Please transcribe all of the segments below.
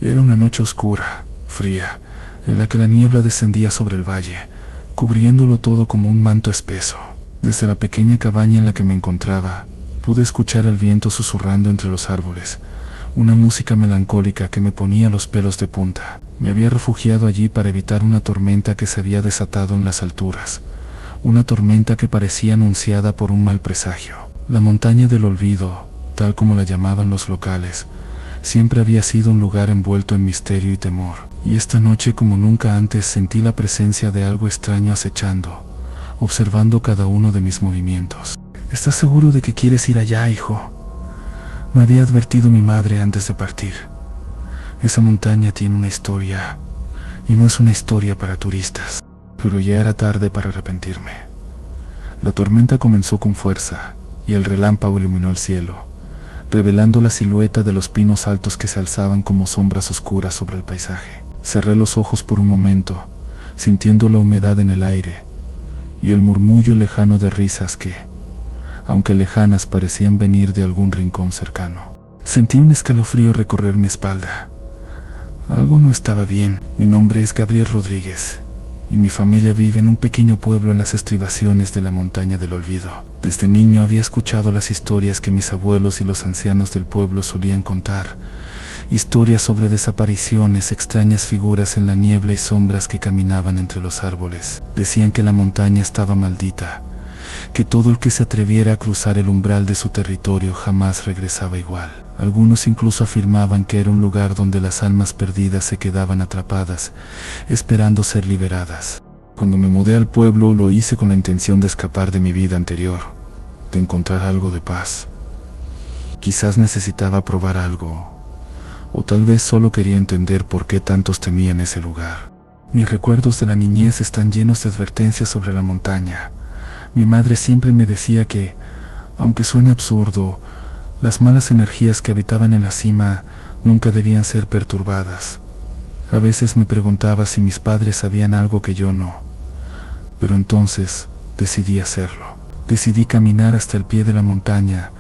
Era una noche oscura, fría, en la que la niebla descendía sobre el valle, cubriéndolo todo como un manto espeso. Desde la pequeña cabaña en la que me encontraba, pude escuchar el viento susurrando entre los árboles, una música melancólica que me ponía los pelos de punta. Me había refugiado allí para evitar una tormenta que se había desatado en las alturas, una tormenta que parecía anunciada por un mal presagio. La montaña del olvido, tal como la llamaban los locales, siempre había sido un lugar envuelto en misterio y temor, y esta noche como nunca antes sentí la presencia de algo extraño acechando, observando cada uno de mis movimientos. ¿Estás seguro de que quieres ir allá, hijo?, me había advertido mi madre antes de partir. Esa montaña tiene una historia, y no es una historia para turistas. Pero ya era tarde para arrepentirme. La tormenta comenzó con fuerza, y el relámpago iluminó el cielo, revelando la silueta de los pinos altos que se alzaban como sombras oscuras sobre el paisaje. Cerré los ojos por un momento, sintiendo la humedad en el aire, y el murmullo lejano de risas que, aunque lejanas, parecían venir de algún rincón cercano. Sentí un escalofrío recorrer mi espalda. Algo no estaba bien. Mi nombre es Gabriel Rodríguez, y mi familia vive en un pequeño pueblo en las estribaciones de la montaña del olvido. Desde niño había escuchado las historias que mis abuelos y los ancianos del pueblo solían contar, historias sobre desapariciones, extrañas figuras en la niebla y sombras que caminaban entre los árboles. Decían que la montaña estaba maldita, que todo el que se atreviera a cruzar el umbral de su territorio jamás regresaba igual. Algunos incluso afirmaban que era un lugar donde las almas perdidas se quedaban atrapadas, esperando ser liberadas. Cuando me mudé al pueblo, lo hice con la intención de escapar de mi vida anterior, de encontrar algo de paz. Quizás necesitaba probar algo, o tal vez solo quería entender por qué tantos temían ese lugar. Mis recuerdos de la niñez están llenos de advertencias sobre la montaña. Mi madre siempre me decía que, aunque suene absurdo, las malas energías que habitaban en la cima nunca debían ser perturbadas. A veces me preguntaba si mis padres sabían algo que yo no, pero entonces decidí hacerlo. Decidí caminar hasta el pie de la montaña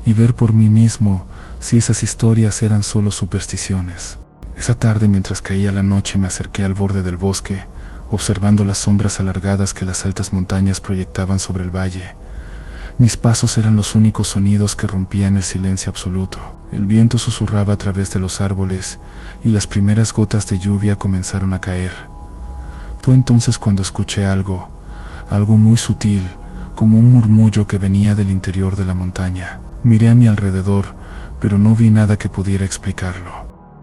y ver por mí mismo si esas historias eran solo supersticiones. Esa tarde, mientras caía la noche, me acerqué al borde del bosque, observando las sombras alargadas que las altas montañas proyectaban sobre el valle. Mis pasos eran los únicos sonidos que rompían el silencio absoluto. El viento susurraba a través de los árboles y las primeras gotas de lluvia comenzaron a caer. Fue entonces cuando escuché algo muy sutil, como un murmullo que venía del interior de la montaña. Miré a mi alrededor, pero no vi nada que pudiera explicarlo.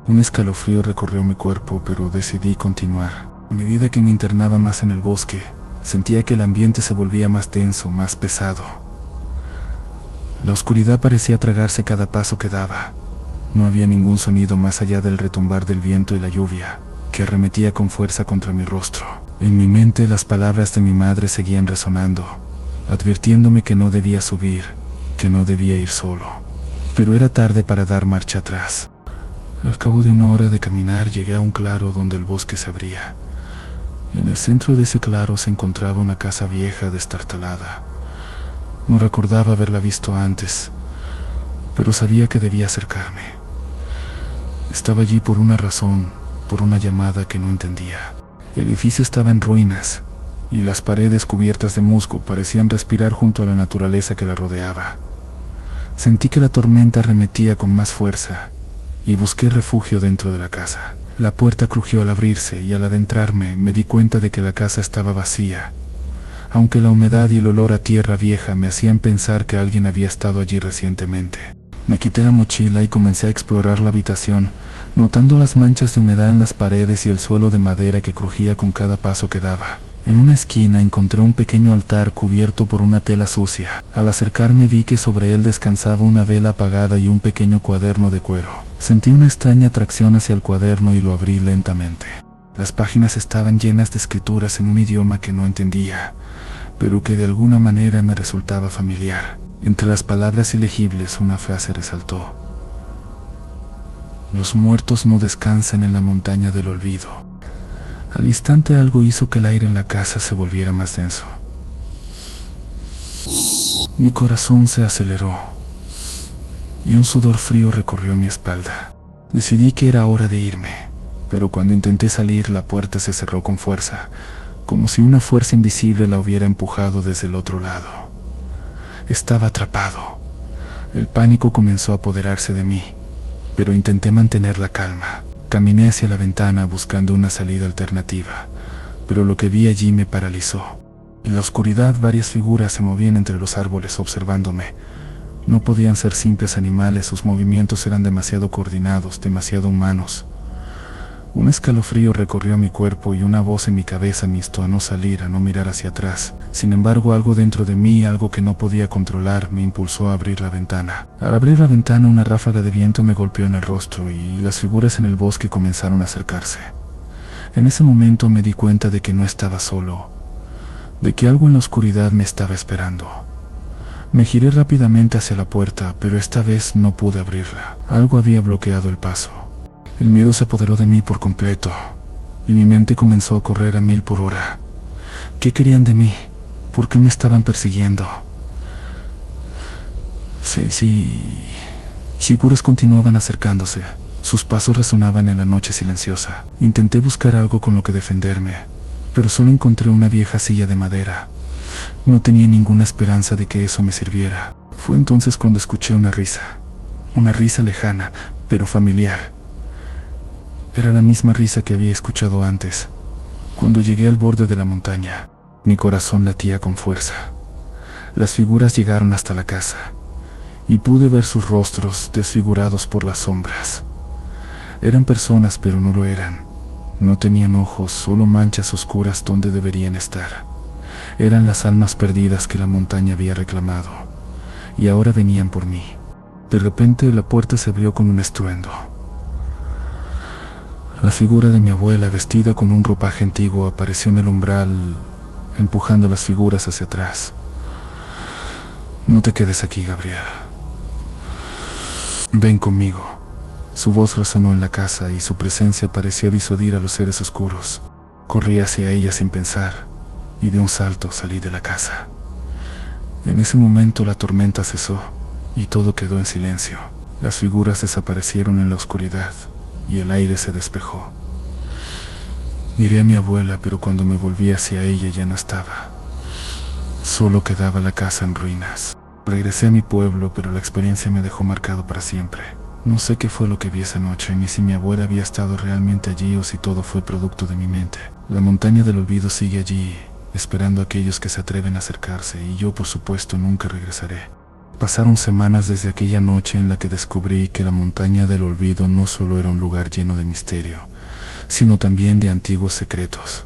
Un escalofrío recorrió mi cuerpo, pero decidí continuar. A medida que me internaba más en el bosque, sentía que el ambiente se volvía más denso, más pesado. La oscuridad parecía tragarse cada paso que daba. No había ningún sonido más allá del retumbar del viento y la lluvia, que arremetía con fuerza contra mi rostro. En mi mente las palabras de mi madre seguían resonando, advirtiéndome que no debía subir, que no debía ir solo. Pero era tarde para dar marcha atrás. Al cabo de una hora de caminar llegué a un claro donde el bosque se abría. En el centro de ese claro se encontraba una casa vieja destartalada. No recordaba haberla visto antes, pero sabía que debía acercarme. Estaba allí por una razón, por una llamada que no entendía. El edificio estaba en ruinas, y las paredes cubiertas de musgo parecían respirar junto a la naturaleza que la rodeaba. Sentí que la tormenta arremetía con más fuerza, y busqué refugio dentro de la casa. La puerta crujió al abrirse, y al adentrarme me di cuenta de que la casa estaba vacía, aunque la humedad y el olor a tierra vieja me hacían pensar que alguien había estado allí recientemente. Me quité la mochila y comencé a explorar la habitación, notando las manchas de humedad en las paredes y el suelo de madera que crujía con cada paso que daba. En una esquina encontré un pequeño altar cubierto por una tela sucia. Al acercarme vi que sobre él descansaba una vela apagada y un pequeño cuaderno de cuero. Sentí una extraña atracción hacia el cuaderno y lo abrí lentamente. Las páginas estaban llenas de escrituras en un idioma que no entendía, pero que de alguna manera me resultaba familiar. Entre las palabras ilegibles una frase resaltó: "Los muertos no descansan en la montaña del olvido". Al instante algo hizo que el aire en la casa se volviera más denso. Mi corazón se aceleró y un sudor frío recorrió mi espalda. Decidí que era hora de irme, pero cuando intenté salir la puerta se cerró con fuerza, como si una fuerza invisible la hubiera empujado desde el otro lado. Estaba atrapado. El pánico comenzó a apoderarse de mí, pero intenté mantener la calma. Caminé hacia la ventana buscando una salida alternativa, pero lo que vi allí me paralizó. En la oscuridad varias figuras se movían entre los árboles observándome. No podían ser simples animales, sus movimientos eran demasiado coordinados, demasiado humanos. Un escalofrío recorrió mi cuerpo y una voz en mi cabeza me instó a no salir, a no mirar hacia atrás. Sin embargo, algo dentro de mí, algo que no podía controlar, me impulsó a abrir la ventana. Al abrir la ventana, una ráfaga de viento me golpeó en el rostro y las figuras en el bosque comenzaron a acercarse. En ese momento me di cuenta de que no estaba solo, de que algo en la oscuridad me estaba esperando. Me giré rápidamente hacia la puerta, pero esta vez no pude abrirla. Algo había bloqueado el paso. El miedo se apoderó de mí por completo, y mi mente comenzó a correr a 1000 por hora. ¿Qué querían de mí? ¿Por qué me estaban persiguiendo? Figuras continuaban acercándose. Sus pasos resonaban en la noche silenciosa. Intenté buscar algo con lo que defenderme, pero solo encontré una vieja silla de madera. No tenía ninguna esperanza de que eso me sirviera. Fue entonces cuando escuché una risa lejana, pero familiar. Era la misma risa que había escuchado antes, cuando llegué al borde de la montaña. Mi corazón latía con fuerza. Las figuras llegaron hasta la casa, y pude ver sus rostros desfigurados por las sombras. Eran personas, pero no lo eran. No tenían ojos, solo manchas oscuras donde deberían estar. Eran las almas perdidas que la montaña había reclamado, y ahora venían por mí. De repente la puerta se abrió con un estruendo. La figura de mi abuela, vestida con un ropaje antiguo, apareció en el umbral, empujando las figuras hacia atrás. No te quedes aquí, Gabriela. Ven conmigo. Su voz resonó en la casa y su presencia parecía disuadir a los seres oscuros. Corrí hacia ella sin pensar, y de un salto salí de la casa. En ese momento la tormenta cesó, y todo quedó en silencio. Las figuras desaparecieron en la oscuridad, y el aire se despejó. Miré a mi abuela, pero cuando me volví hacia ella ya no estaba. Solo quedaba la casa en ruinas. Regresé a mi pueblo, pero la experiencia me dejó marcado para siempre. No sé qué fue lo que vi esa noche, ni si mi abuela había estado realmente allí o si todo fue producto de mi mente. La montaña del olvido sigue allí, esperando a aquellos que se atreven a acercarse, y yo por supuesto nunca regresaré. Pasaron semanas desde aquella noche en la que descubrí que la montaña del olvido no solo era un lugar lleno de misterio, sino también de antiguos secretos.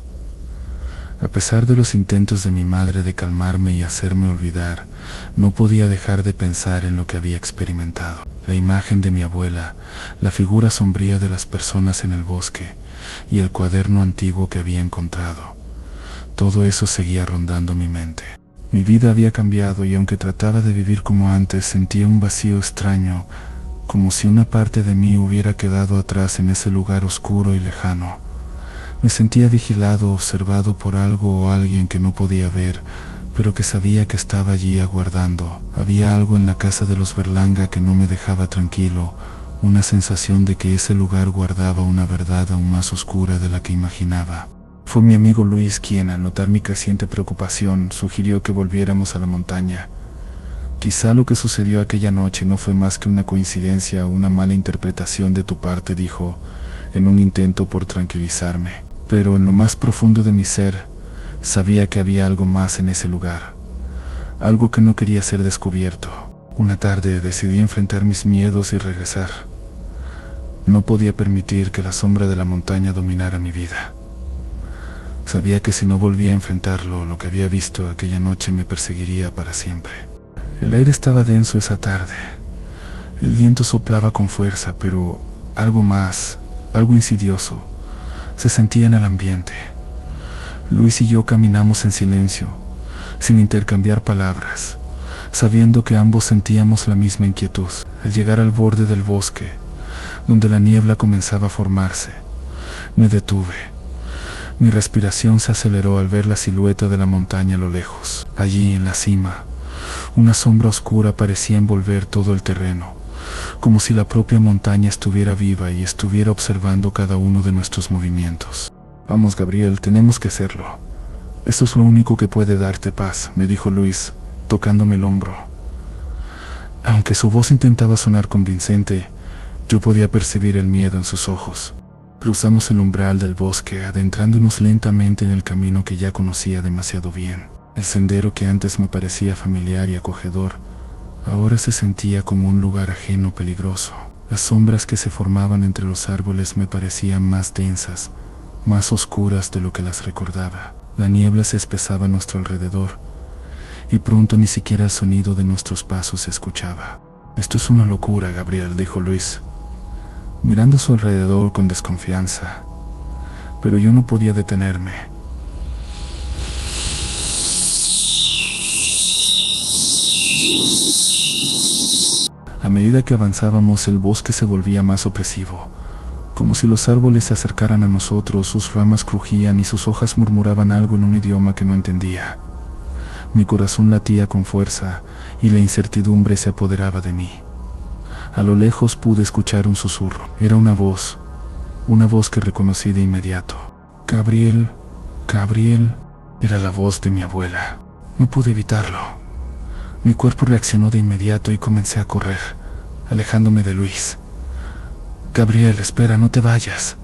A pesar de los intentos de mi madre de calmarme y hacerme olvidar, no podía dejar de pensar en lo que había experimentado. La imagen de mi abuela, la figura sombría de las personas en el bosque y el cuaderno antiguo que había encontrado. Todo eso seguía rondando mi mente. Mi vida había cambiado y aunque trataba de vivir como antes, sentía un vacío extraño, como si una parte de mí hubiera quedado atrás en ese lugar oscuro y lejano. Me sentía vigilado, observado por algo o alguien que no podía ver, pero que sabía que estaba allí aguardando. Había algo en la casa de los Berlanga que no me dejaba tranquilo, una sensación de que ese lugar guardaba una verdad aún más oscura de la que imaginaba. Fue mi amigo Luis quien, al notar mi creciente preocupación, sugirió que volviéramos a la montaña. Quizá lo que sucedió aquella noche no fue más que una coincidencia o una mala interpretación de tu parte, dijo, en un intento por tranquilizarme. Pero en lo más profundo de mi ser, sabía que había algo más en ese lugar, algo que no quería ser descubierto. Una tarde decidí enfrentar mis miedos y regresar. No podía permitir que la sombra de la montaña dominara mi vida. Sabía que si no volvía a enfrentarlo, lo que había visto aquella noche me perseguiría para siempre. El aire estaba denso esa tarde. El viento soplaba con fuerza, pero algo más, algo insidioso, se sentía en el ambiente. Luis y yo caminamos en silencio, sin intercambiar palabras, sabiendo que ambos sentíamos la misma inquietud. Al llegar al borde del bosque, donde la niebla comenzaba a formarse, me detuve. Mi respiración se aceleró al ver la silueta de la montaña a lo lejos. Allí, en la cima, una sombra oscura parecía envolver todo el terreno, como si la propia montaña estuviera viva y estuviera observando cada uno de nuestros movimientos. Vamos, Gabriel, tenemos que hacerlo. Esto es lo único que puede darte paz, me dijo Luis, tocándome el hombro. Aunque su voz intentaba sonar convincente, yo podía percibir el miedo en sus ojos. Cruzamos el umbral del bosque, adentrándonos lentamente en el camino que ya conocía demasiado bien. El sendero que antes me parecía familiar y acogedor, ahora se sentía como un lugar ajeno peligroso. Las sombras que se formaban entre los árboles me parecían más densas, más oscuras de lo que las recordaba. La niebla se espesaba a nuestro alrededor, y pronto ni siquiera el sonido de nuestros pasos se escuchaba. Esto es una locura, Gabriel, dijo Luis, mirando a su alrededor con desconfianza, pero yo no podía detenerme. A medida que avanzábamos, el bosque se volvía más opresivo, como si los árboles se acercaran a nosotros. Sus ramas crujían y sus hojas murmuraban algo en un idioma que no entendía. Mi corazón latía con fuerza y la incertidumbre se apoderaba de mí. A lo lejos pude escuchar un susurro. Era una voz que reconocí de inmediato. Gabriel, Gabriel, era la voz de mi abuela. No pude evitarlo. Mi cuerpo reaccionó de inmediato y comencé a correr, alejándome de Luis. Gabriel, espera, no te vayas,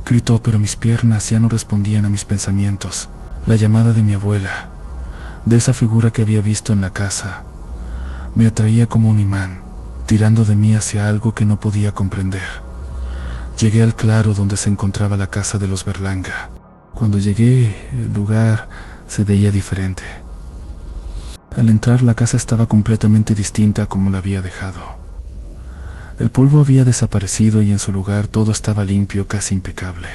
gritó, pero mis piernas ya no respondían a mis pensamientos. La llamada de mi abuela, de esa figura que había visto en la casa, me atraía como un imán, tirando de mí hacia algo que no podía comprender. Llegué al claro donde se encontraba la casa de los Berlanga. Cuando llegué, el lugar se veía diferente. Al entrar, la casa estaba completamente distinta a como la había dejado. El polvo había desaparecido y en su lugar todo estaba limpio, casi impecable.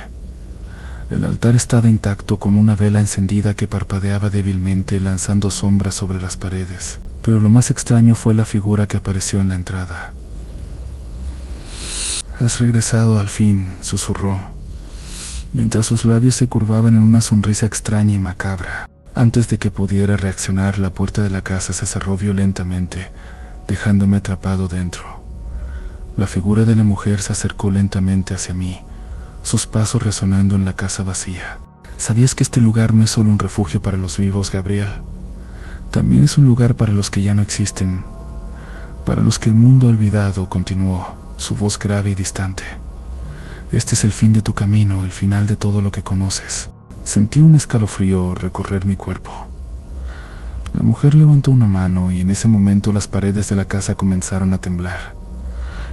El altar estaba intacto, con una vela encendida que parpadeaba débilmente, lanzando sombras sobre las paredes. Pero lo más extraño fue la figura que apareció en la entrada. «Has regresado al fin», susurró, mientras sus labios se curvaban en una sonrisa extraña y macabra. Antes de que pudiera reaccionar, la puerta de la casa se cerró violentamente, dejándome atrapado dentro. La figura de la mujer se acercó lentamente hacia mí, sus pasos resonando en la casa vacía. «¿Sabías que este lugar no es solo un refugio para los vivos, Gabriel? También es un lugar para los que ya no existen, para los que el mundo ha olvidado», continuó, su voz grave y distante. «Este es el fin de tu camino, el final de todo lo que conoces». Sentí un escalofrío recorrer mi cuerpo. La mujer levantó una mano y en ese momento las paredes de la casa comenzaron a temblar.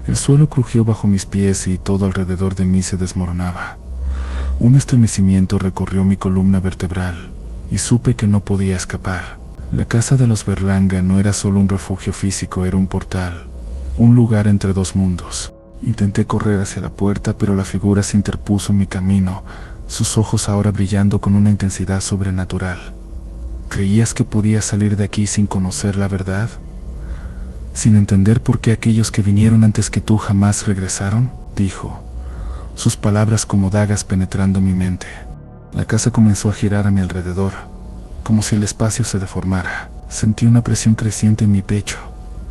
El suelo crujió bajo mis pies y todo alrededor de mí se desmoronaba. Un estremecimiento recorrió mi columna vertebral y supe que no podía escapar. La casa de los Berlanga no era solo un refugio físico, era un portal, un lugar entre dos mundos. Intenté correr hacia la puerta, pero la figura se interpuso en mi camino, sus ojos ahora brillando con una intensidad sobrenatural. ¿Creías que podías salir de aquí sin conocer la verdad? ¿Sin entender por qué aquellos que vinieron antes que tú jamás regresaron?, dijo, sus palabras como dagas penetrando mi mente. La casa comenzó a girar a mi alrededor, como si el espacio se deformara. Sentí una presión creciente en mi pecho,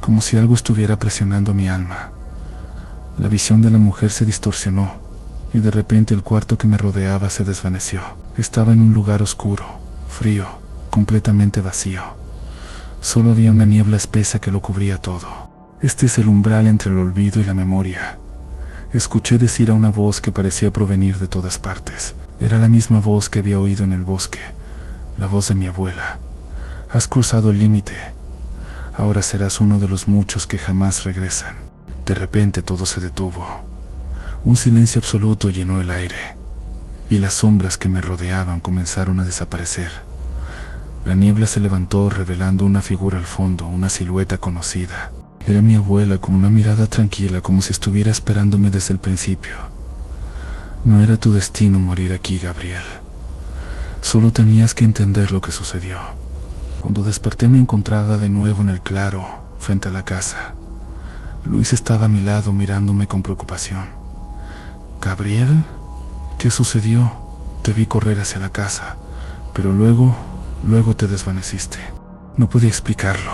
como si algo estuviera presionando mi alma. La visión de la mujer se distorsionó, y de repente el cuarto que me rodeaba se desvaneció. Estaba en un lugar oscuro, frío, completamente vacío. Solo había una niebla espesa que lo cubría todo. «Este es el umbral entre el olvido y la memoria», escuché decir a una voz que parecía provenir de todas partes. Era la misma voz que había oído en el bosque, la voz de mi abuela. «Has cruzado el límite. Ahora serás uno de los muchos que jamás regresan». De repente todo se detuvo. Un silencio absoluto llenó el aire, y las sombras que me rodeaban comenzaron a desaparecer. La niebla se levantó, revelando una figura al fondo, una silueta conocida. Era mi abuela, con una mirada tranquila, como si estuviera esperándome desde el principio. «No era tu destino morir aquí, Gabriel. Solo tenías que entender lo que sucedió». Cuando desperté me encontraba de nuevo en el claro, frente a la casa. Luis estaba a mi lado mirándome con preocupación. «¿Gabriel? ¿Qué sucedió? Te vi correr hacia la casa, pero luego te desvaneciste». No podía explicarlo.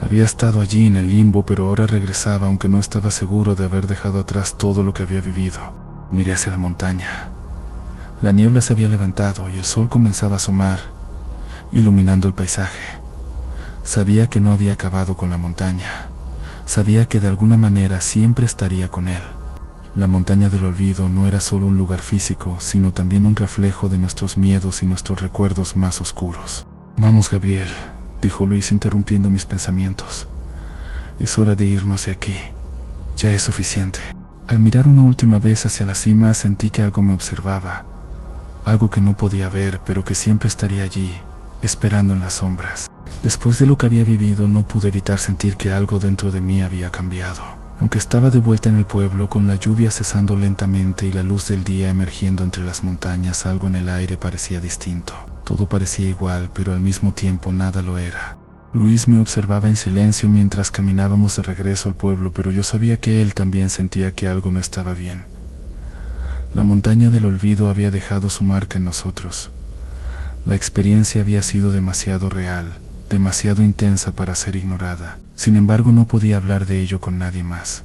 Había estado allí en el limbo, pero ahora regresaba, aunque no estaba seguro de haber dejado atrás todo lo que había vivido. Miré hacia la montaña. La niebla se había levantado y el sol comenzaba a asomar, iluminando el paisaje. Sabía que no había acabado con la montaña. Sabía que de alguna manera siempre estaría con él. La montaña del olvido no era solo un lugar físico, sino también un reflejo de nuestros miedos y nuestros recuerdos más oscuros. Vamos, Gabriel, dijo Luis interrumpiendo mis pensamientos. Es hora de irnos de aquí. Ya es suficiente. Al mirar una última vez hacia la cima sentí que algo me observaba. Algo que no podía ver, pero que siempre estaría allí, esperando en las sombras. Después de lo que había vivido, no pude evitar sentir que algo dentro de mí había cambiado. Aunque estaba de vuelta en el pueblo, con la lluvia cesando lentamente y la luz del día emergiendo entre las montañas, algo en el aire parecía distinto. Todo parecía igual, pero al mismo tiempo nada lo era. Luis me observaba en silencio mientras caminábamos de regreso al pueblo, pero yo sabía que él también sentía que algo no estaba bien. La montaña del olvido había dejado su marca en nosotros. La experiencia había sido demasiado real, demasiado intensa para ser ignorada. Sin embargo, no podía hablar de ello con nadie más.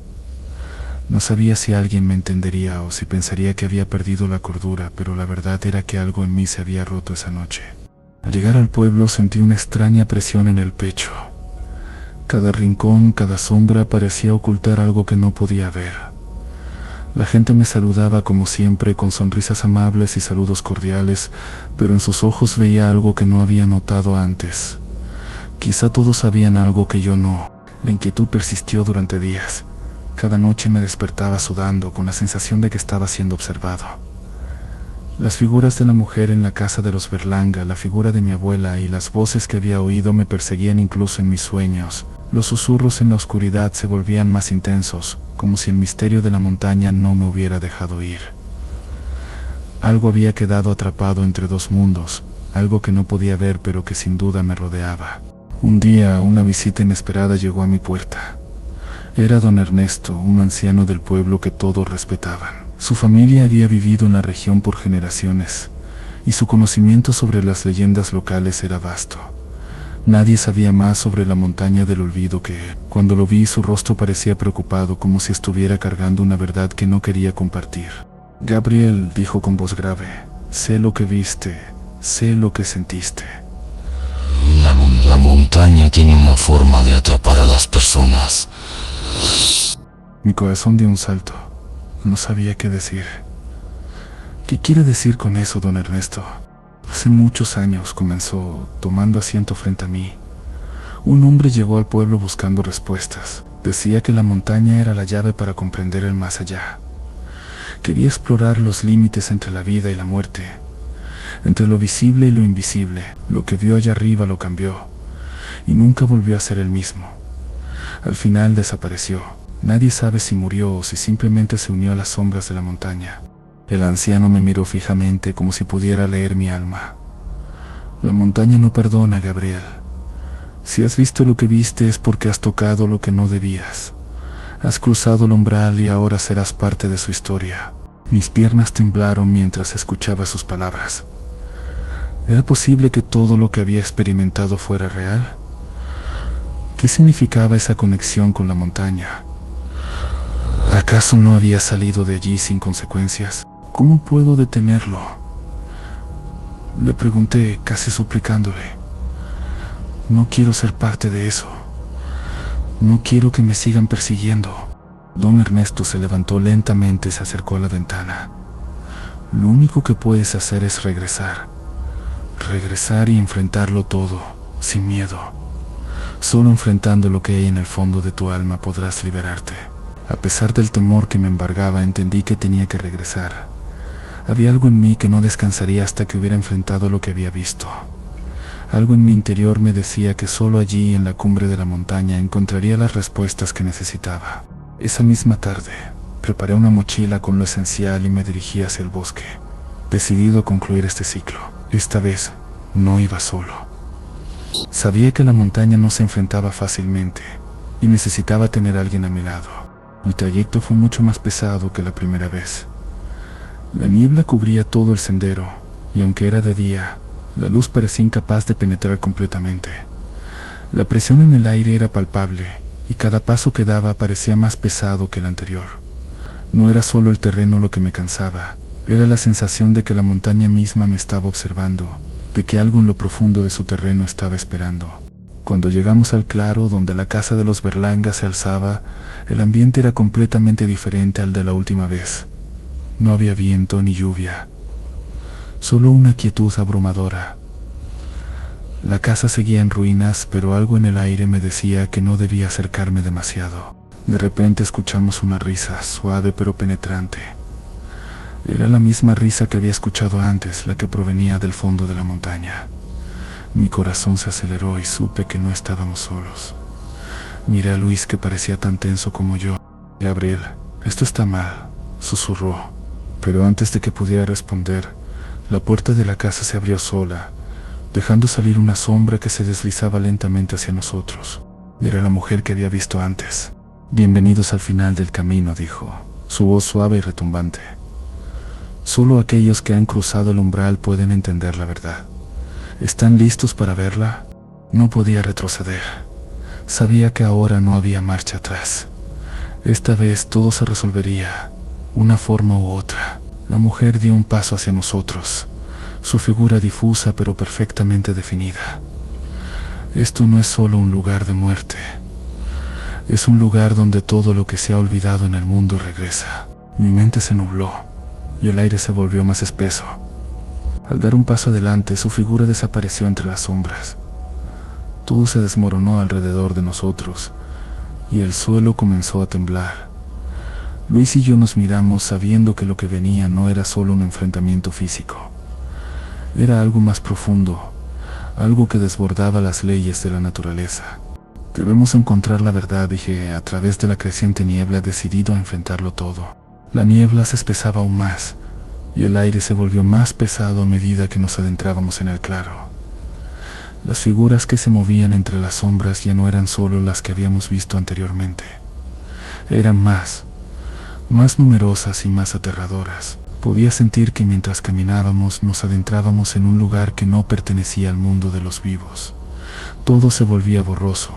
No sabía si alguien me entendería o si pensaría que había perdido la cordura, pero la verdad era que algo en mí se había roto esa noche. Al llegar al pueblo sentí una extraña presión en el pecho. Cada rincón, cada sombra parecía ocultar algo que no podía ver. La gente me saludaba como siempre, con sonrisas amables y saludos cordiales, pero en sus ojos veía algo que no había notado antes. Quizá todos sabían algo que yo no. La inquietud persistió durante días. Cada noche me despertaba sudando, con la sensación de que estaba siendo observado. Las figuras de la mujer en la casa de los Berlanga, la figura de mi abuela y las voces que había oído me perseguían incluso en mis sueños. Los susurros en la oscuridad se volvían más intensos, como si el misterio de la montaña no me hubiera dejado ir. Algo había quedado atrapado entre dos mundos, algo que no podía ver pero que sin duda me rodeaba. Un día, una visita inesperada llegó a mi puerta. Era don Ernesto, un anciano del pueblo que todos respetaban. Su familia había vivido en la región por generaciones, y su conocimiento sobre las leyendas locales era vasto. Nadie sabía más sobre la montaña del olvido que él. Cuando lo vi, su rostro parecía preocupado, como si estuviera cargando una verdad que no quería compartir. Gabriel, dijo con voz grave, sé lo que viste, sé lo que sentiste. La montaña tiene una forma de atrapar a las personas. Mi corazón dio un salto. No sabía qué decir. ¿Qué quiere decir con eso, don Ernesto? Hace muchos años, comenzó, tomando asiento frente a mí. Un hombre llegó al pueblo buscando respuestas. Decía que la montaña era la llave para comprender el más allá. Quería explorar los límites entre la vida y la muerte, entre lo visible y lo invisible. Lo que vio allá arriba lo cambió, y nunca volvió a ser el mismo. Al final desapareció. Nadie sabe si murió o si simplemente se unió a las sombras de la montaña. El anciano me miró fijamente, como si pudiera leer mi alma. La montaña no perdona, Gabriel. Si has visto lo que viste es porque has tocado lo que no debías. Has cruzado el umbral y ahora serás parte de su historia. Mis piernas temblaron mientras escuchaba sus palabras. ¿Era posible que todo lo que había experimentado fuera real? ¿Qué significaba esa conexión con la montaña? ¿Acaso no había salido de allí sin consecuencias? ¿Cómo puedo detenerlo? Le pregunté, casi suplicándole. No quiero ser parte de eso. No quiero que me sigan persiguiendo. Don Ernesto se levantó lentamente y se acercó a la ventana. Lo único que puedes hacer es regresar. Regresar y enfrentarlo todo, sin miedo. Solo enfrentando lo que hay en el fondo de tu alma podrás liberarte. A pesar del temor que me embargaba, entendí que tenía que regresar. Había algo en mí que no descansaría hasta que hubiera enfrentado lo que había visto. Algo en mi interior me decía que solo allí, en la cumbre de la montaña, encontraría las respuestas que necesitaba. Esa misma tarde, preparé una mochila con lo esencial y me dirigí hacia el bosque, decidido a concluir este ciclo. Esta vez, no iba solo. Sabía que la montaña no se enfrentaba fácilmente, y necesitaba tener a alguien a mi lado. Mi trayecto fue mucho más pesado que la primera vez. La niebla cubría todo el sendero, y aunque era de día, la luz parecía incapaz de penetrar completamente. La presión en el aire era palpable, y cada paso que daba parecía más pesado que el anterior. No era solo el terreno lo que me cansaba, era la sensación de que la montaña misma me estaba observando, de que algo en lo profundo de su terreno estaba esperando. Cuando llegamos al claro donde la casa de los Berlanga se alzaba, el ambiente era completamente diferente al de la última vez. No había viento ni lluvia, solo una quietud abrumadora. La casa seguía en ruinas, pero algo en el aire me decía que no debía acercarme demasiado. De repente escuchamos una risa, suave pero penetrante. Era la misma risa que había escuchado antes, la que provenía del fondo de la montaña. Mi corazón se aceleró y supe que no estábamos solos. Miré a Luis, que parecía tan tenso como yo. Gabriel, esto está mal, susurró. Pero antes de que pudiera responder, la puerta de la casa se abrió sola, dejando salir una sombra que se deslizaba lentamente hacia nosotros. Era la mujer que había visto antes. Bienvenidos al final del camino, dijo, su voz suave y retumbante. Solo aquellos que han cruzado el umbral pueden entender la verdad. ¿Están listos para verla? No podía retroceder. Sabía que ahora no había marcha atrás. Esta vez todo se resolvería, una forma u otra. La mujer dio un paso hacia nosotros, su figura difusa pero perfectamente definida. Esto no es solo un lugar de muerte. Es un lugar donde todo lo que se ha olvidado en el mundo regresa. Mi mente se nubló y el aire se volvió más espeso. Al dar un paso adelante, su figura desapareció entre las sombras. Todo se desmoronó alrededor de nosotros y el suelo comenzó a temblar. Luis y yo nos miramos, sabiendo que lo que venía no era solo un enfrentamiento físico. Era algo más profundo, algo que desbordaba las leyes de la naturaleza. Debemos encontrar la verdad, dije, a través de la creciente niebla, decidido a enfrentarlo todo. La niebla se espesaba aún más, y el aire se volvió más pesado a medida que nos adentrábamos en el claro. Las figuras que se movían entre las sombras ya no eran solo las que habíamos visto anteriormente. Eran más numerosas y más aterradoras. Podía sentir que mientras caminábamos nos adentrábamos en un lugar que no pertenecía al mundo de los vivos. Todo se volvía borroso,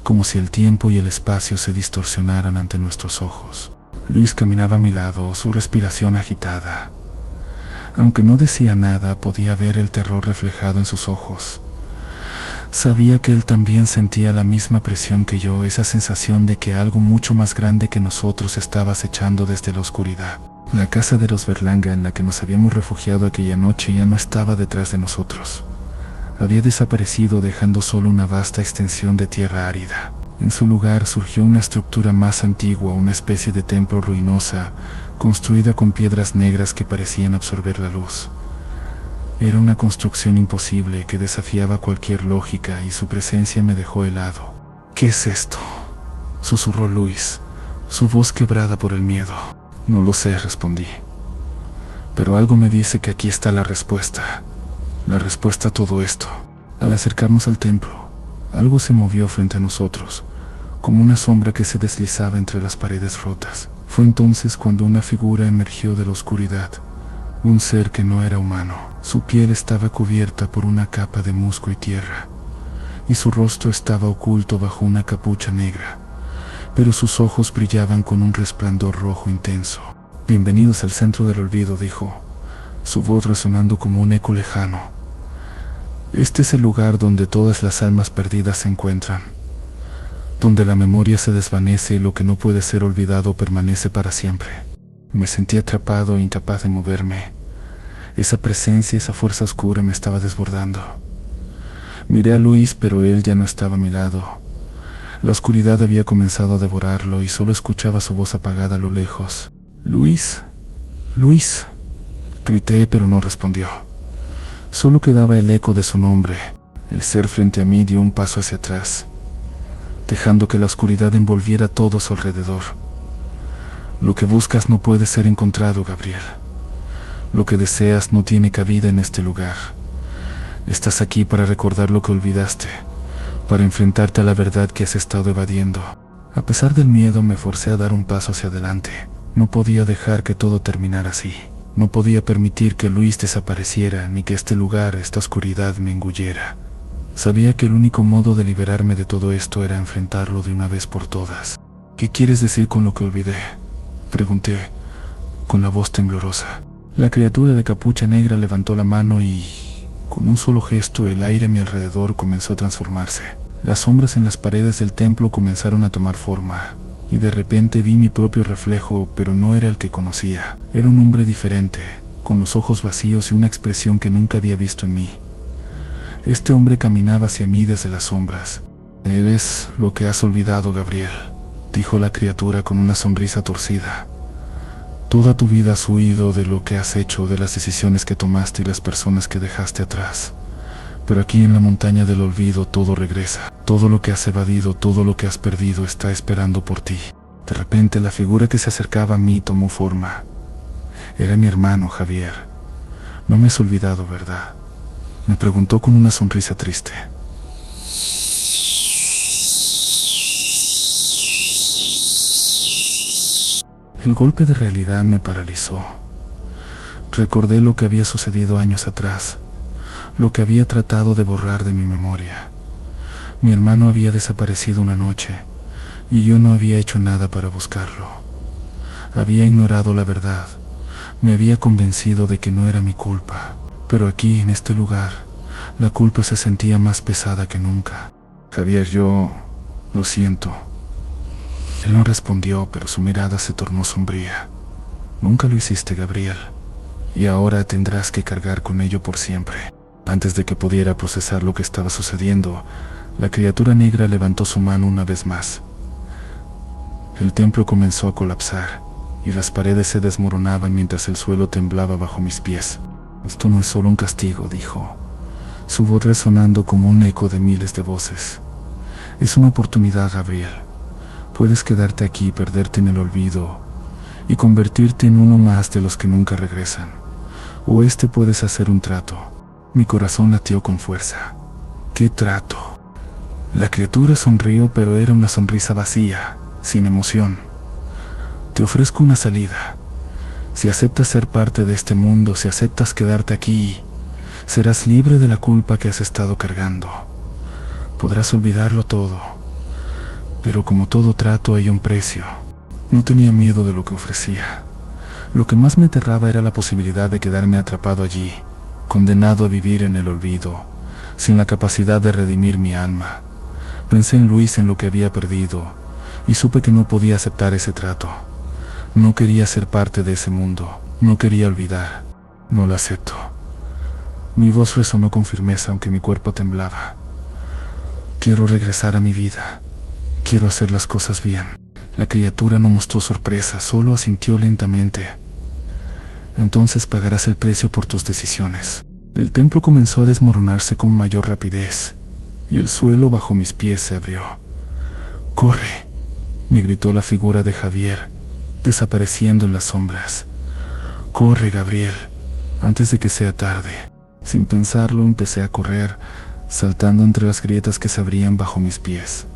como si el tiempo y el espacio se distorsionaran ante nuestros ojos. Luis caminaba a mi lado, su respiración agitada. Aunque no decía nada, podía ver el terror reflejado en sus ojos. Sabía que él también sentía la misma presión que yo, esa sensación de que algo mucho más grande que nosotros estaba acechando desde la oscuridad. La casa de los Berlanga, en la que nos habíamos refugiado aquella noche, ya no estaba detrás de nosotros. Había desaparecido, dejando solo una vasta extensión de tierra árida. En su lugar surgió una estructura más antigua, una especie de templo ruinosa, construida con piedras negras que parecían absorber la luz. Era una construcción imposible que desafiaba cualquier lógica, y su presencia me dejó helado. ¿Qué es esto?, susurró Luis, su voz quebrada por el miedo. No lo sé, respondí. Pero algo me dice que aquí está la respuesta a todo esto. Al acercarnos al templo, algo se movió frente a nosotros, como una sombra que se deslizaba entre las paredes rotas. Fue entonces cuando una figura emergió de la oscuridad, un ser que no era humano. Su piel estaba cubierta por una capa de musgo y tierra, y su rostro estaba oculto bajo una capucha negra, pero sus ojos brillaban con un resplandor rojo intenso. Bienvenidos al centro del olvido, dijo, su voz resonando como un eco lejano. Este es el lugar donde todas las almas perdidas se encuentran, donde la memoria se desvanece y lo que no puede ser olvidado permanece para siempre. Me sentí atrapado e incapaz de moverme. Esa presencia, esa fuerza oscura me estaba desbordando. Miré a Luis, pero él ya no estaba a mi lado. La oscuridad había comenzado a devorarlo y solo escuchaba su voz apagada a lo lejos. «Luis, Luis», grité, pero no respondió. Solo quedaba el eco de su nombre. El ser frente a mí dio un paso hacia atrás, dejando que la oscuridad envolviera todo a su alrededor. «Lo que buscas no puede ser encontrado, Gabriel. Lo que deseas no tiene cabida en este lugar. Estás aquí para recordar lo que olvidaste, para enfrentarte a la verdad que has estado evadiendo». A pesar del miedo, me forcé a dar un paso hacia adelante. No podía dejar que todo terminara así. No podía permitir que Luis desapareciera, ni que este lugar, esta oscuridad, me engullera. Sabía que el único modo de liberarme de todo esto era enfrentarlo de una vez por todas. ¿Qué quieres decir con lo que olvidé?, pregunté, con la voz temblorosa. La criatura de capucha negra levantó la mano y, con un solo gesto, el aire a mi alrededor comenzó a transformarse. Las sombras en las paredes del templo comenzaron a tomar forma, y de repente vi mi propio reflejo, pero no era el que conocía. Era un hombre diferente, con los ojos vacíos y una expresión que nunca había visto en mí. Este hombre caminaba hacia mí desde las sombras. «Eres lo que has olvidado, Gabriel», dijo la criatura con una sonrisa torcida. «Toda tu vida has huido de lo que has hecho, de las decisiones que tomaste y las personas que dejaste atrás. Pero aquí en la montaña del olvido todo regresa. Todo lo que has evadido, todo lo que has perdido está esperando por ti». De repente la figura que se acercaba a mí tomó forma. Era mi hermano Javier. «No me has olvidado, ¿verdad?», me preguntó con una sonrisa triste. El golpe de realidad me paralizó. Recordé lo que había sucedido años atrás, lo que había tratado de borrar de mi memoria. Mi hermano había desaparecido una noche, y yo no había hecho nada para buscarlo. Había ignorado la verdad, me había convencido de que no era mi culpa. Pero aquí, en este lugar, la culpa se sentía más pesada que nunca. «Javier, yo lo siento». Él no respondió, pero su mirada se tornó sombría. «Nunca lo hiciste, Gabriel, y ahora tendrás que cargar con ello por siempre». Antes de que pudiera procesar lo que estaba sucediendo, la criatura negra levantó su mano una vez más. El templo comenzó a colapsar, y las paredes se desmoronaban mientras el suelo temblaba bajo mis pies. «Esto no es solo un castigo», dijo, su voz resonando como un eco de miles de voces. «Es una oportunidad, Gabriel. Puedes quedarte aquí, perderte en el olvido y convertirte en uno más de los que nunca regresan. O puedes hacer un trato». Mi corazón latió con fuerza. «¿Qué trato?». La criatura sonrió, pero era una sonrisa vacía, sin emoción. «Te ofrezco una salida. Si aceptas ser parte de este mundo, si aceptas quedarte aquí, serás libre de la culpa que has estado cargando. Podrás olvidarlo todo. Pero como todo trato hay un precio». No tenía miedo de lo que ofrecía. Lo que más me aterraba era la posibilidad de quedarme atrapado allí, condenado a vivir en el olvido, sin la capacidad de redimir mi alma. Pensé en Luis, en lo que había perdido, y supe que no podía aceptar ese trato. No quería ser parte de ese mundo, no quería olvidar. «No lo acepto». Mi voz resonó con firmeza, aunque mi cuerpo temblaba. «Quiero regresar a mi vida. Quiero hacer las cosas bien». La criatura no mostró sorpresa, solo asintió lentamente. «Entonces pagarás el precio por tus decisiones». El templo comenzó a desmoronarse con mayor rapidez, y el suelo bajo mis pies se abrió. «¡Corre!», me gritó la figura de Javier, desapareciendo en las sombras. «¡Corre, Gabriel, antes de que sea tarde!». Sin pensarlo empecé a correr, saltando entre las grietas que se abrían bajo mis pies.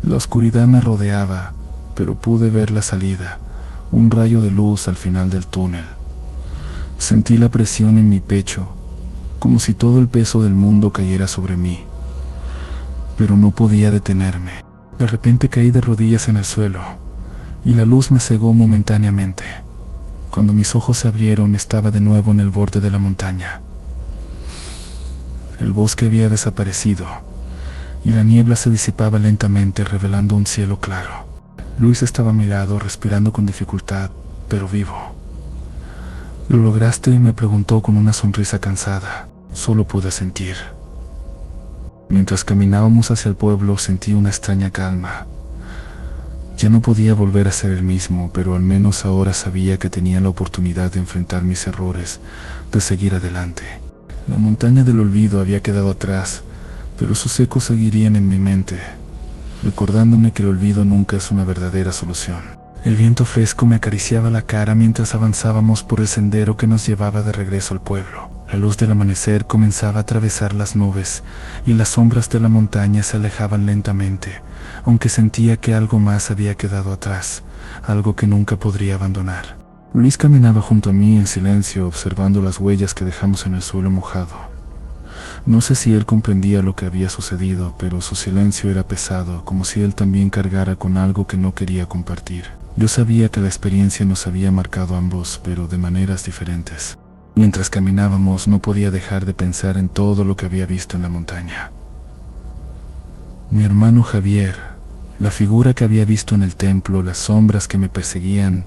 La oscuridad me rodeaba, pero pude ver la salida, un rayo de luz al final del túnel. Sentí la presión en mi pecho, como si todo el peso del mundo cayera sobre mí. Pero no podía detenerme. De repente caí de rodillas en el suelo, y la luz me cegó momentáneamente. Cuando mis ojos se abrieron, estaba de nuevo en el borde de la montaña. El bosque había desaparecido, y la niebla se disipaba lentamente, revelando un cielo claro. Luis estaba a mi lado, respirando con dificultad, pero vivo. «¿Lo lograste?», me preguntó con una sonrisa cansada. Solo pude sentir. Mientras caminábamos hacia el pueblo, sentí una extraña calma. Ya no podía volver a ser el mismo, pero al menos ahora sabía que tenía la oportunidad de enfrentar mis errores, de seguir adelante. La montaña del olvido había quedado atrás, pero sus ecos seguirían en mi mente, recordándome que el olvido nunca es una verdadera solución. El viento fresco me acariciaba la cara mientras avanzábamos por el sendero que nos llevaba de regreso al pueblo. La luz del amanecer comenzaba a atravesar las nubes, y las sombras de la montaña se alejaban lentamente, aunque sentía que algo más había quedado atrás, algo que nunca podría abandonar. Luis caminaba junto a mí en silencio, observando las huellas que dejamos en el suelo mojado. No sé si él comprendía lo que había sucedido, pero su silencio era pesado, como si él también cargara con algo que no quería compartir. Yo sabía que la experiencia nos había marcado a ambos, pero de maneras diferentes. Mientras caminábamos, no podía dejar de pensar en todo lo que había visto en la montaña. Mi hermano Javier, la figura que había visto en el templo, las sombras que me perseguían,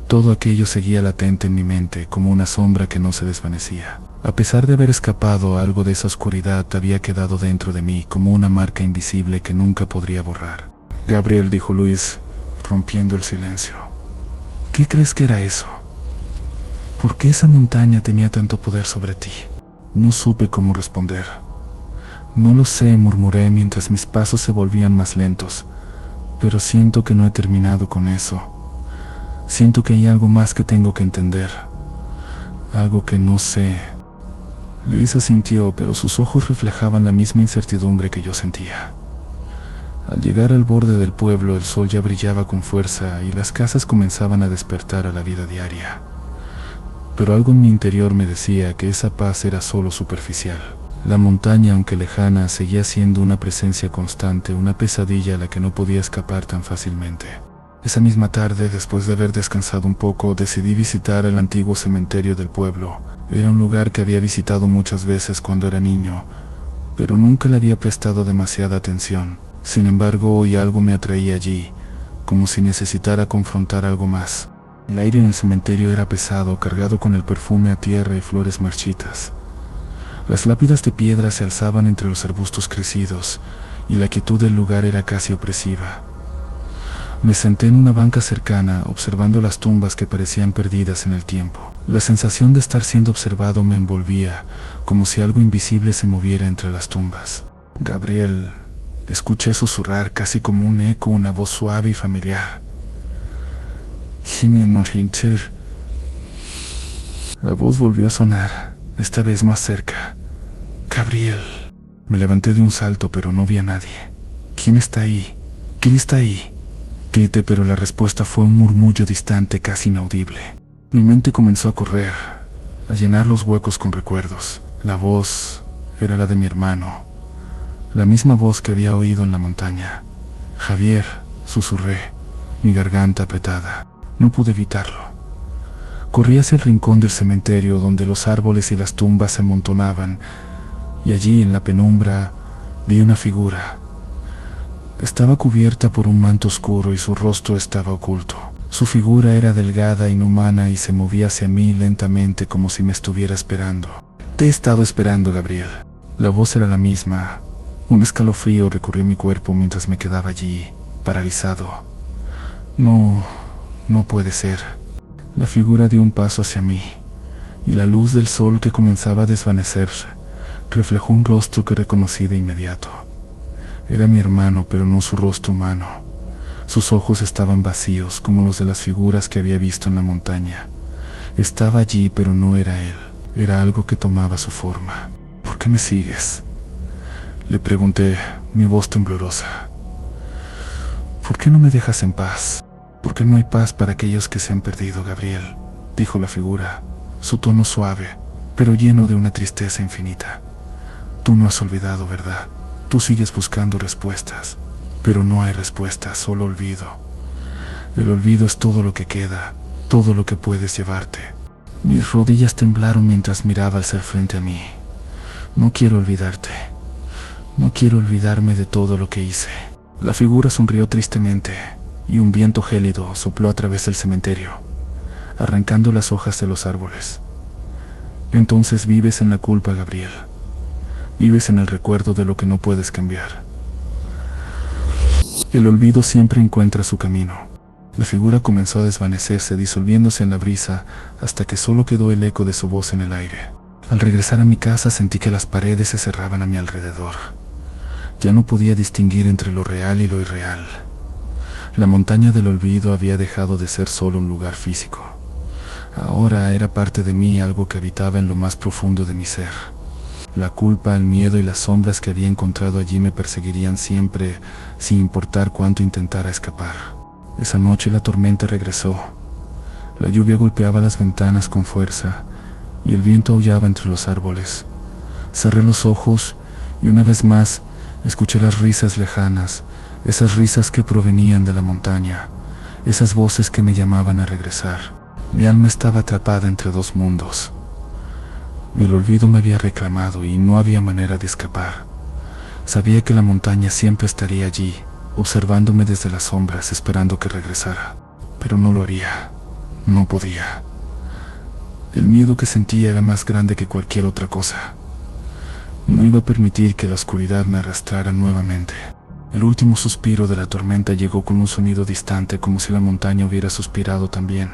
todo aquello seguía latente en mi mente como una sombra que no se desvanecía. A pesar de haber escapado, algo de esa oscuridad había quedado dentro de mí como una marca invisible que nunca podría borrar. Gabriel, dijo Luis, rompiendo el silencio. ¿Qué crees que era eso? ¿Por qué esa montaña tenía tanto poder sobre ti? No supe cómo responder. No lo sé, murmuré mientras mis pasos se volvían más lentos, pero siento que no he terminado con eso. Siento que hay algo más que tengo que entender, algo que no sé. Luis asintió, pero sus ojos reflejaban la misma incertidumbre que yo sentía. Al llegar al borde del pueblo, el sol ya brillaba con fuerza y las casas comenzaban a despertar a la vida diaria. Pero algo en mi interior me decía que esa paz era solo superficial. La montaña, aunque lejana, seguía siendo una presencia constante, una pesadilla a la que no podía escapar tan fácilmente. Esa misma tarde, después de haber descansado un poco, decidí visitar el antiguo cementerio del pueblo. Era un lugar que había visitado muchas veces cuando era niño, pero nunca le había prestado demasiada atención. Sin embargo, hoy algo me atraía allí, como si necesitara confrontar algo más. El aire en el cementerio era pesado, cargado con el perfume a tierra y flores marchitas. Las lápidas de piedra se alzaban entre los arbustos crecidos, y la quietud del lugar era casi opresiva. Me senté en una banca cercana, observando las tumbas que parecían perdidas en el tiempo. La sensación de estar siendo observado me envolvía, como si algo invisible se moviera entre las tumbas. Gabriel, escuché susurrar casi como un eco, una voz suave y familiar. La voz volvió a sonar, esta vez más cerca. Gabriel. Me levanté de un salto, pero no vi a nadie. ¿Quién está ahí? ¿Quién está ahí? Grité, pero la respuesta fue un murmullo distante, casi inaudible. Mi mente comenzó a correr, a llenar los huecos con recuerdos. La voz era la de mi hermano, la misma voz que había oído en la montaña. Javier, susurré, mi garganta apretada. No pude evitarlo. Corrí hacia el rincón del cementerio donde los árboles y las tumbas se amontonaban, y allí en la penumbra vi una figura. Estaba cubierta por un manto oscuro y su rostro estaba oculto. Su figura era delgada, inhumana, y se movía hacia mí lentamente como si me estuviera esperando. Te he estado esperando, Gabriel. La voz era la misma. Un escalofrío recorrió mi cuerpo mientras me quedaba allí, paralizado. No puede ser. La figura dio un paso hacia mí, y la luz del sol que comenzaba a desvanecerse reflejó un rostro que reconocí de inmediato. Era mi hermano, pero no su rostro humano. Sus ojos estaban vacíos, como los de las figuras que había visto en la montaña. Estaba allí, pero no era él. Era algo que tomaba su forma. ¿Por qué me sigues?, le pregunté, mi voz temblorosa. ¿Por qué no me dejas en paz? ¿Por qué no hay paz para aquellos que se han perdido, Gabriel?, dijo la figura, su tono suave, pero lleno de una tristeza infinita. Tú no has olvidado, ¿verdad? Tú sigues buscando respuestas, pero no hay respuestas, solo olvido. El olvido es todo lo que queda, todo lo que puedes llevarte. Mis rodillas temblaron mientras miraba hacia el frente a mí. No quiero olvidarte. No quiero olvidarme de todo lo que hice. La figura sonrió tristemente, y un viento gélido sopló a través del cementerio, arrancando las hojas de los árboles. Entonces vives en la culpa, Gabriel. Vives en el recuerdo de lo que no puedes cambiar. El olvido siempre encuentra su camino. La figura comenzó a desvanecerse, disolviéndose en la brisa, hasta que solo quedó el eco de su voz en el aire. Al regresar a mi casa sentí que las paredes se cerraban a mi alrededor. Ya no podía distinguir entre lo real y lo irreal. La montaña del olvido había dejado de ser solo un lugar físico. Ahora era parte de mí, algo que habitaba en lo más profundo de mi ser. La culpa, el miedo y las sombras que había encontrado allí me perseguirían siempre, sin importar cuánto intentara escapar. Esa noche la tormenta regresó. La lluvia golpeaba las ventanas con fuerza, y el viento aullaba entre los árboles. Cerré los ojos y una vez más escuché las risas lejanas, esas risas que provenían de la montaña, esas voces que me llamaban a regresar. Mi alma estaba atrapada entre dos mundos. El olvido me había reclamado y no había manera de escapar. Sabía que la montaña siempre estaría allí, observándome desde las sombras, esperando que regresara. Pero no lo haría. No podía. El miedo que sentía era más grande que cualquier otra cosa. No iba a permitir que la oscuridad me arrastrara nuevamente. El último suspiro de la tormenta llegó con un sonido distante, como si la montaña hubiera suspirado también.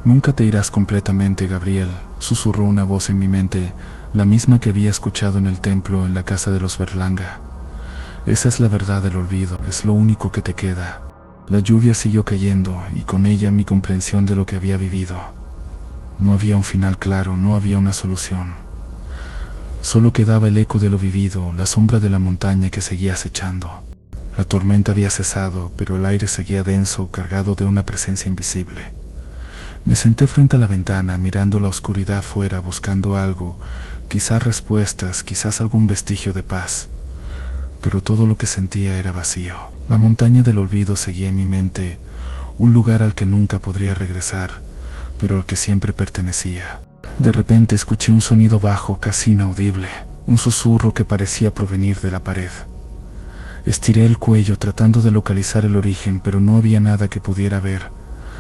«Nunca te irás completamente, Gabriel», susurró una voz en mi mente, la misma que había escuchado en el templo en la casa de los Berlanga. «Esa es la verdad del olvido, es lo único que te queda». La lluvia siguió cayendo y con ella mi comprensión de lo que había vivido. No había un final claro, no había una solución. Solo quedaba el eco de lo vivido, la sombra de la montaña que seguía acechando. La tormenta había cesado, pero el aire seguía denso, cargado de una presencia invisible. Me senté frente a la ventana, mirando la oscuridad fuera, buscando algo, quizás respuestas, quizás algún vestigio de paz. Pero todo lo que sentía era vacío. La montaña del olvido seguía en mi mente, un lugar al que nunca podría regresar, pero al que siempre pertenecía. De repente escuché un sonido bajo, casi inaudible, un susurro que parecía provenir de la pared. Estiré el cuello tratando de localizar el origen, pero no había nada que pudiera ver,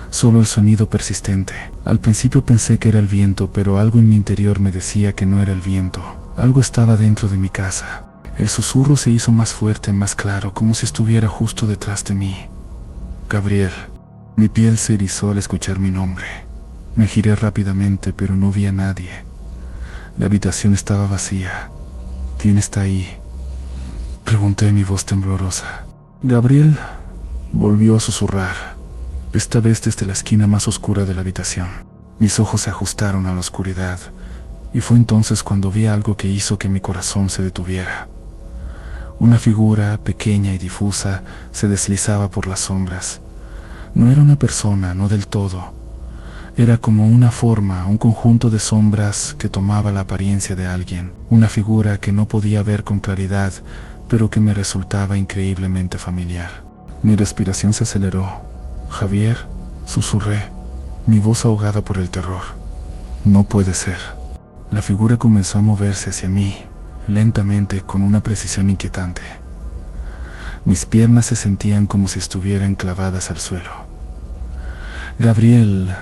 solo el sonido persistente. Al principio pensé que era el viento, pero algo en mi interior me decía que no era el viento. Algo estaba dentro de mi casa. El susurro se hizo más fuerte, más claro, como si estuviera justo detrás de mí. «Gabriel». Mi piel se erizó al escuchar mi nombre. Me giré rápidamente, pero no vi a nadie. La habitación estaba vacía. «¿Quién está ahí?», pregunté, mi voz temblorosa. «Gabriel», volvió a susurrar, esta vez desde la esquina más oscura de la habitación. Mis ojos se ajustaron a la oscuridad, y fue entonces cuando vi algo que hizo que mi corazón se detuviera. Una figura, pequeña y difusa, se deslizaba por las sombras. No era una persona, no del todo. Era como una forma, un conjunto de sombras que tomaba la apariencia de alguien. Una figura que no podía ver con claridad, pero que me resultaba increíblemente familiar. Mi respiración se aceleró. «Javier», susurré, mi voz ahogada por el terror. «No puede ser». La figura comenzó a moverse hacia mí, lentamente, con una precisión inquietante. Mis piernas se sentían como si estuvieran clavadas al suelo. «Gabriel»,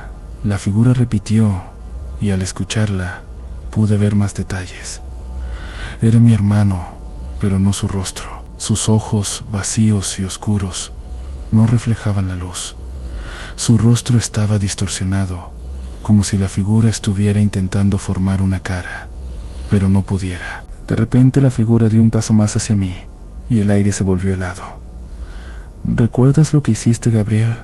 la figura repitió, y al escucharla, pude ver más detalles. Era mi hermano, pero no su rostro. Sus ojos, vacíos y oscuros, no reflejaban la luz. Su rostro estaba distorsionado, como si la figura estuviera intentando formar una cara, pero no pudiera. De repente la figura dio un paso más hacia mí, y el aire se volvió helado. «¿Recuerdas lo que hiciste, Gabriel?».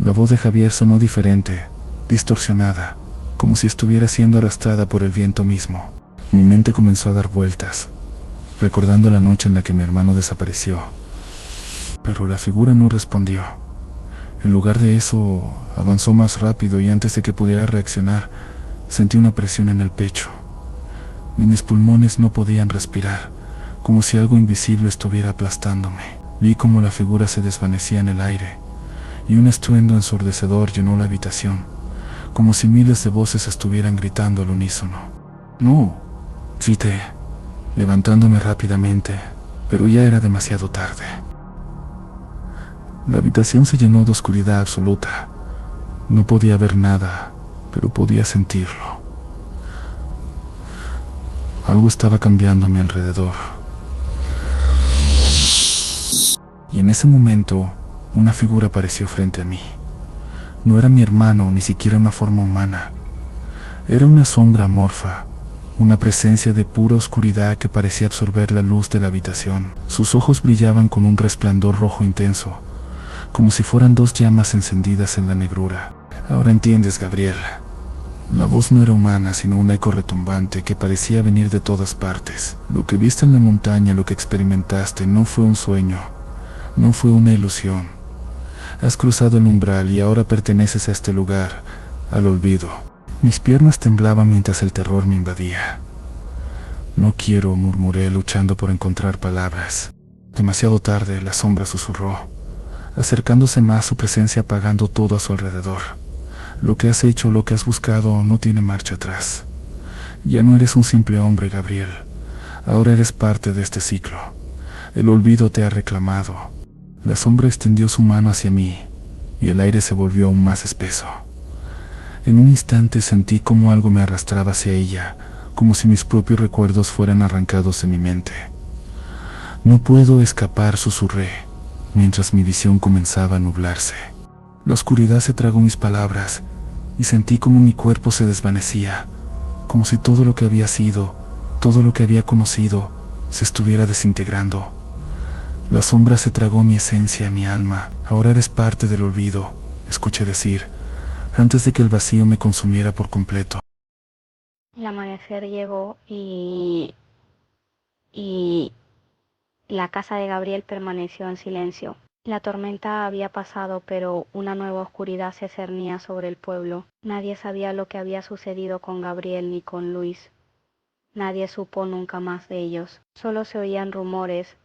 La voz de Javier sonó diferente, distorsionada, como si estuviera siendo arrastrada por el viento mismo. Mi mente comenzó a dar vueltas, recordando la noche en la que mi hermano desapareció. Pero la figura no respondió. En lugar de eso, avanzó más rápido y antes de que pudiera reaccionar, sentí una presión en el pecho. Mis pulmones no podían respirar, como si algo invisible estuviera aplastándome. Vi como la figura se desvanecía en el aire, y un estruendo ensordecedor llenó la habitación, como si miles de voces estuvieran gritando al unísono. «No», grité, levantándome rápidamente, pero ya era demasiado tarde. La habitación se llenó de oscuridad absoluta. No podía ver nada, pero podía sentirlo. Algo estaba cambiando a mi alrededor. Y en ese momento, una figura apareció frente a mí. No era mi hermano, ni siquiera una forma humana. Era una sombra amorfa, una presencia de pura oscuridad que parecía absorber la luz de la habitación. Sus ojos brillaban con un resplandor rojo intenso, como si fueran dos llamas encendidas en la negrura. «Ahora entiendes, Gabriel». La voz no era humana, sino un eco retumbante que parecía venir de todas partes. «Lo que viste en la montaña, lo que experimentaste, no fue un sueño, no fue una ilusión. Has cruzado el umbral y ahora perteneces a este lugar, al olvido». Mis piernas temblaban mientras el terror me invadía. No quiero, murmuré, luchando por encontrar palabras. Demasiado tarde, la sombra susurró, acercándose más, su presencia apagando todo a su alrededor. Lo que has hecho, lo que has buscado, no tiene marcha atrás. Ya no eres un simple hombre, Gabriel. Ahora eres parte de este ciclo. El olvido te ha reclamado. La sombra extendió su mano hacia mí, y el aire se volvió aún más espeso. En un instante sentí como algo me arrastraba hacia ella, como si mis propios recuerdos fueran arrancados de mi mente. No puedo escapar, susurré, mientras mi visión comenzaba a nublarse. La oscuridad se tragó mis palabras, y sentí como mi cuerpo se desvanecía, como si todo lo que había sido, todo lo que había conocido, se estuviera desintegrando. La sombra se tragó mi esencia, mi alma. Ahora eres parte del olvido, escuché decir, antes de que el vacío me consumiera por completo. El amanecer llegó y la casa de Gabriel permaneció en silencio. La tormenta había pasado, pero una nueva oscuridad se cernía sobre el pueblo. Nadie sabía lo que había sucedido con Gabriel ni con Luis. Nadie supo nunca más de ellos. Solo se oían rumores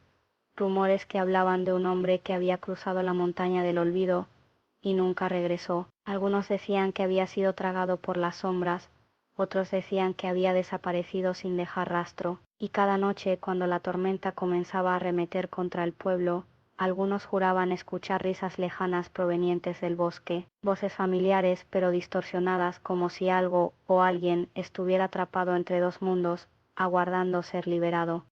que hablaban de un hombre que había cruzado la montaña del olvido y nunca regresó. Algunos decían que había sido tragado por las sombras, otros decían que había desaparecido sin dejar rastro, y cada noche, cuando la tormenta comenzaba a arremeter contra el pueblo, algunos juraban escuchar risas lejanas provenientes del bosque, voces familiares pero distorsionadas, como si algo o alguien estuviera atrapado entre dos mundos, aguardando ser liberado.